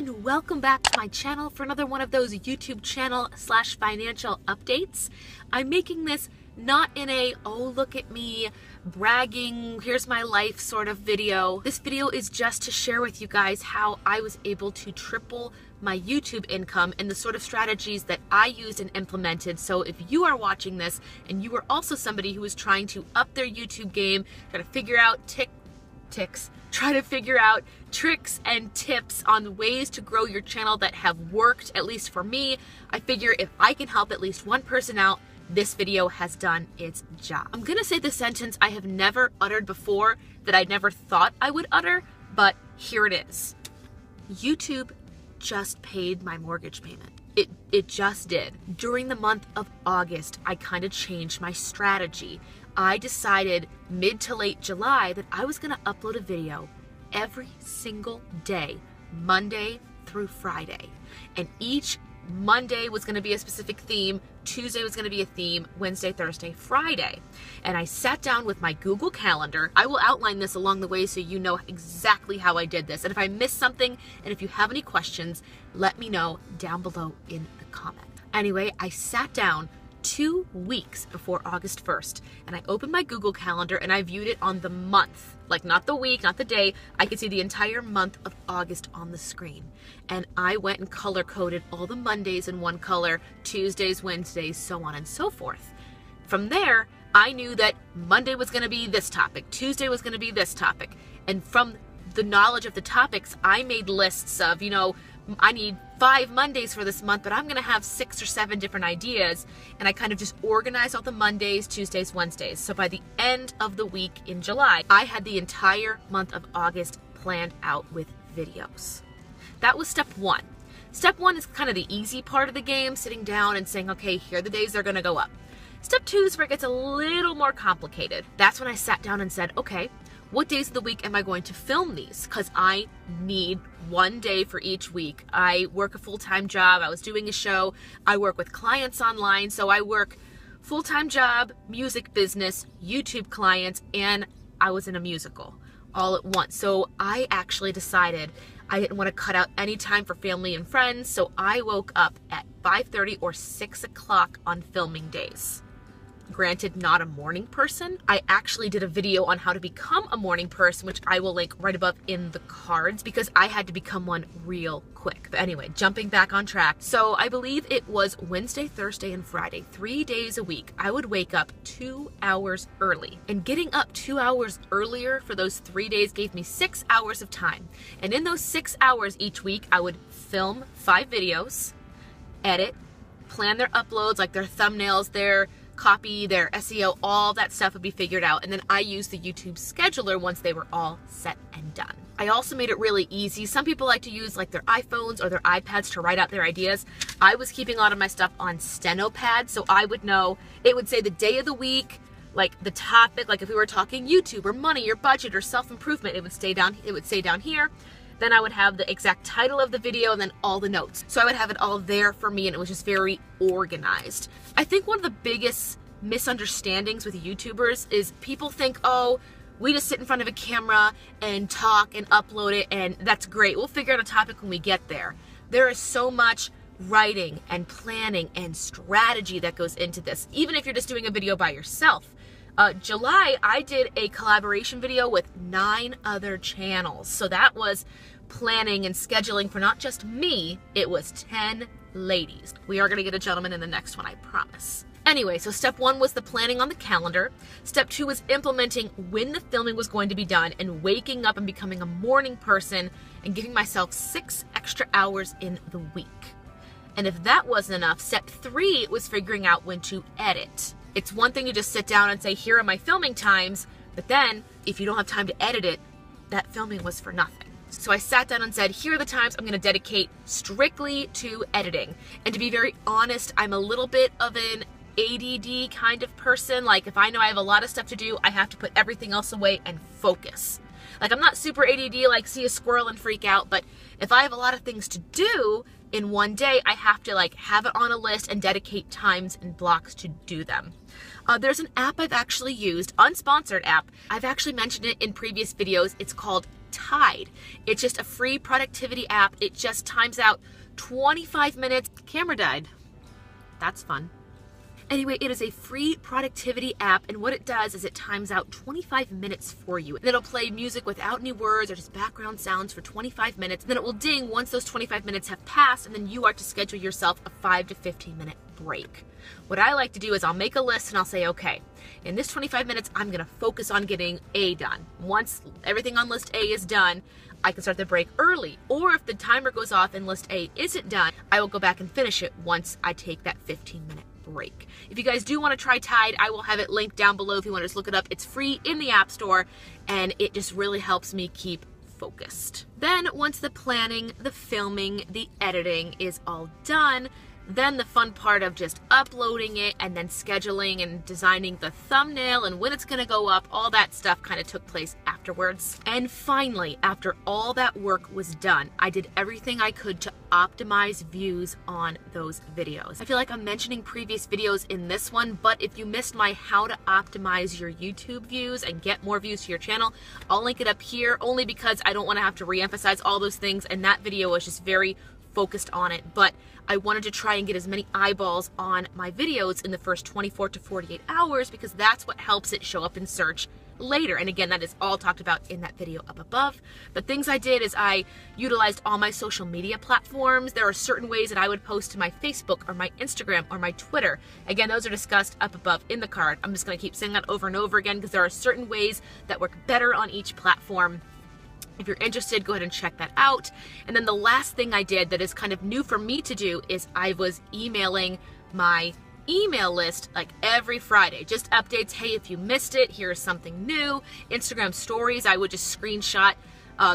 and welcome back to my channel for another one of those YouTube channel / financial updates. I'm making this not in a, oh look at me, bragging, here's my life sort of video. This video is just to share with you guys how I was able to triple my YouTube income and the sort of strategies that I used and implemented. So if you are watching this and you are also somebody who is trying to up their YouTube game, try to figure out try to figure out tricks and tips on ways to grow your channel that have worked, at least for me, I figure if I can help at least one person out, this video has done its job. I'm gonna say the sentence I have never uttered before that I never thought I would utter, but here it is. YouTube just paid my mortgage payment. It just did. During the month of August, I kind of changed my strategy. I decided mid to late July that I was gonna upload a video every single day, Monday through Friday. And each Monday was gonna be a specific theme, Tuesday was gonna be a theme, Wednesday, Thursday, Friday. And I sat down with my Google Calendar. I will outline this along the way so you know exactly how I did this. And if I missed something, and if you have any questions, let me know down below in the comment. Anyway, I sat down 2 weeks before August 1st, and I opened my Google Calendar and I viewed it on the month, like not the week, not the day. I could see the entire month of August on the screen. And I went and color coded all the Mondays in one color, Tuesdays, Wednesdays, so on and so forth. From there, I knew that Monday was going to be this topic, Tuesday was going to be this topic. And from the knowledge of the topics, I made lists of, I need 5 Mondays for this month, but I'm gonna have 6 or 7 different ideas. And I kind of just organized all the Mondays, Tuesdays, Wednesdays. So by the end of the week in July, I had the entire month of August planned out with videos. That was step 1. Step 1 is kind of the easy part of the game, sitting down and saying, okay, here are the days they're gonna go up. Step 2 is where it gets a little more complicated. That's when I sat down and said, okay, what days of the week am I going to film these? Because I need one day for each week. I work a full-time job. I was doing a show. I work with clients online. So I work full-time job, music business, YouTube clients, and I was in a musical all at once. So I actually decided I didn't want to cut out any time for family and friends. So I woke up at 5:30 or 6 o'clock on filming days. Granted, not a morning person. I actually did a video on how to become a morning person, which I will link right above in the cards because I had to become one real quick. But anyway, jumping back on track. So I believe it was Wednesday, Thursday, and Friday, 3 days a week. I would wake up 2 hours early. And getting up 2 hours earlier for those 3 days gave me 6 hours of time. And in those 6 hours each week, I would film 5 videos, edit, plan their uploads, like their thumbnails, their copy, their SEO, all that stuff would be figured out. And then I used the YouTube scheduler once they were all set and done. I also made it really easy. Some people like to use like their iPhones or their iPads to write out their ideas. I was keeping a lot of my stuff on steno pad, so I would know, it would say the day of the week, like the topic, like if we were talking YouTube or money or budget or self-improvement, it would say down here. Then I would have the exact title of the video and then all the notes. So I would have it all there for me and it was just very organized. I think one of the biggest misunderstandings with YouTubers is people think, oh, we just sit in front of a camera and talk and upload it and that's great. We'll figure out a topic when we get there. There is so much writing and planning and strategy that goes into this, even if you're just doing a video by yourself. July, I did a collaboration video with 9 other channels. So that was planning and scheduling for not just me, it was 10 ladies. We are gonna get a gentleman in the next one, I promise. Anyway, so step 1 was the planning on the calendar. Step 2 was implementing when the filming was going to be done and waking up and becoming a morning person and giving myself 6 extra hours in the week. And if that wasn't enough, step 3 was figuring out when to edit. It's one thing to just sit down and say, here are my filming times, but then if you don't have time to edit it, that filming was for nothing. So I sat down and said, here are the times I'm gonna dedicate strictly to editing. And to be very honest, I'm a little bit of an ADD kind of person. Like if I know I have a lot of stuff to do, I have to put everything else away and focus. Like I'm not super ADD, like see a squirrel and freak out, but if I have a lot of things to do in one day, I have to like have it on a list and dedicate times and blocks to do them. There's an app I've actually used, unsponsored app. I've actually mentioned it in previous videos. It's called Tide. It's just a free productivity app. It just times out 25 minutes. Camera died. That's fun. Anyway, it is a free productivity app, and what it does is it times out 25 minutes for you. And it'll play music without any words or just background sounds for 25 minutes. And then it will ding once those 25 minutes have passed, and then you are to schedule yourself a 5 to 15 minute break. What I like to do is I'll make a list and I'll say, okay, in this 25 minutes, I'm gonna focus on getting A done. Once everything on list A is done, I can start the break early. Or if the timer goes off and list A isn't done, I will go back and finish it once I take that 15-minute break. If you guys do want to try Tide, I will have it linked down below if you want to just look it up. It's free in the App Store, and it just really helps me keep focused. Then once the planning, the filming, the editing is all done, then the fun part of just uploading it and then scheduling and designing the thumbnail and when it's going to go up, all that stuff kind of took place afterwards. And finally, after all that work was done, I did everything I could to optimize views on those videos. I feel like I'm mentioning previous videos in this one, but if you missed my how to optimize your YouTube views and get more views to your channel, I'll link it up here only because I don't want to have to re-emphasize all those things, and that video was just very focused on it. But I wanted to try and get as many eyeballs on my videos in the first 24 to 48 hours because that's what helps it show up in search later. And again, that is all talked about in that video up above. The things I did is I utilized all my social media platforms. There are certain ways that I would post to my Facebook or my Instagram or my Twitter. Again, those are discussed up above in the card. I'm just going to keep saying that over and over again because there are certain ways that work better on each platform. If you're interested, go ahead and check that out. And then the last thing I did that is kind of new for me to do is I was emailing my email list like every Friday. Just updates. Hey, if you missed it, here's something new. Instagram stories, I would just screenshot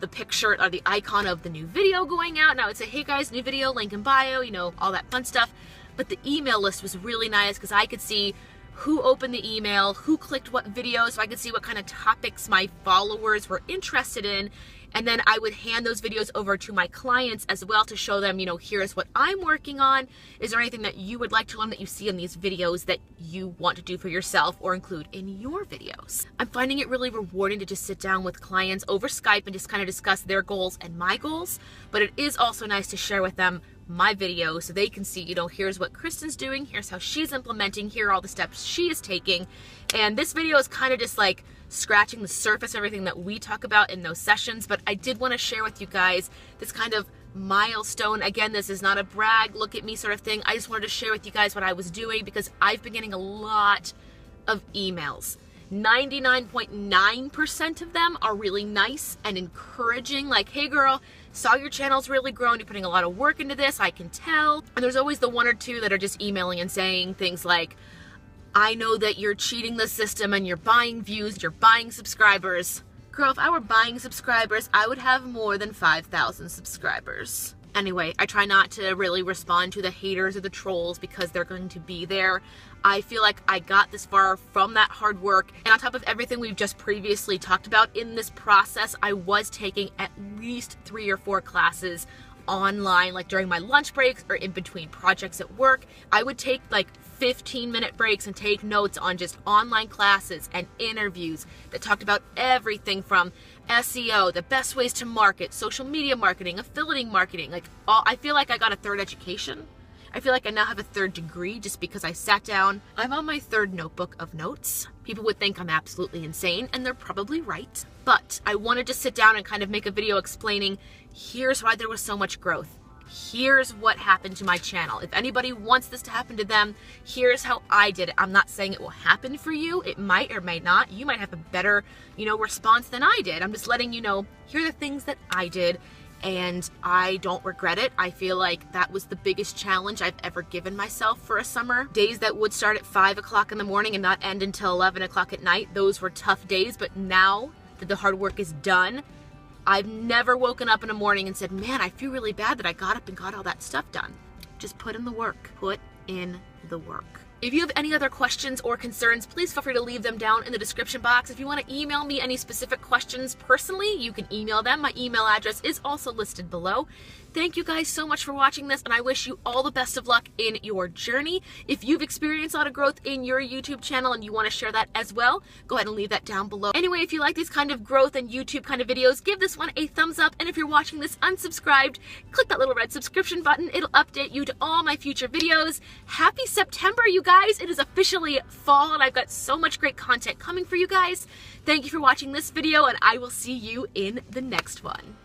the picture or the icon of the new video going out. And I would say, hey guys, new video, link in bio, you know, all that fun stuff. But the email list was really nice because I could see who opened the email, who clicked what video, so I could see what kind of topics my followers were interested in. And then I would hand those videos over to my clients as well to show them, you know, here's what I'm working on. Is there anything that you would like to learn that you see in these videos that you want to do for yourself or include in your videos? I'm finding it really rewarding to just sit down with clients over Skype and just kind of discuss their goals and my goals. But it is also nice to share with them my videos so they can see, you know, here's what Kristen's doing, here's how she's implementing, here are all the steps she is taking. And this video is kind of just like scratching the surface of everything that we talk about in those sessions, but I did want to share with you guys this kind of milestone. Again, this is not a brag, look at me sort of thing. I just wanted to share with you guys what I was doing because I've been getting a lot of emails. 99.9% of them are really nice and encouraging, like, hey girl, saw your channel's really grown, you're putting a lot of work into this, I can tell. And there's always the one or two that are just emailing and saying things like, I know that you're cheating the system and you're buying views, you're buying subscribers. Girl, if I were buying subscribers, I would have more than 5,000 subscribers. Anyway, I try not to really respond to the haters or the trolls because they're going to be there. I feel like I got this far from that hard work, and on top of everything we've just previously talked about in this process, I was taking at least 3 or 4 classes online, like during my lunch breaks or in between projects at work. I would take like 15-minute breaks and take notes on just online classes and interviews that talked about everything from SEO, the best ways to market, social media marketing, affiliate marketing, like all. I feel like I got a 3rd education. I feel like I now have a 3rd degree just because I sat down. I'm on my 3rd notebook of notes. People would think I'm absolutely insane, and they're probably right. But I wanted to sit down and kind of make a video explaining, here's why there was so much growth. Here's what happened to my channel. If anybody wants this to happen to them, here's how I did it. I'm not saying it will happen for you. It might or may not. You might have a better, you know, response than I did. I'm just letting you know, here are the things that I did, and I don't regret it. I feel like that was the biggest challenge I've ever given myself for a summer. Days that would start at 5 o'clock in the morning and not end until 11 o'clock at night. Those were tough days, but now that the hard work is done, I've never woken up in a morning and said, man, I feel really bad that I got up and got all that stuff done. Just put in the work. Put in the work. If you have any other questions or concerns, please feel free to leave them down in the description box. If you want to email me any specific questions personally, you can email them. My email address is also listed below. Thank you guys so much for watching this, and I wish you all the best of luck in your journey. If you've experienced a lot of growth in your YouTube channel and you want to share that as well, go ahead and leave that down below. Anyway, if you like these kind of growth and YouTube kind of videos, give this one a thumbs up, and if you're watching this unsubscribed, click that little red subscription button. It'll update you to all my future videos. Happy September, you guys! It is officially fall, and I've got so much great content coming for you guys. Thank you for watching this video, and I will see you in the next one.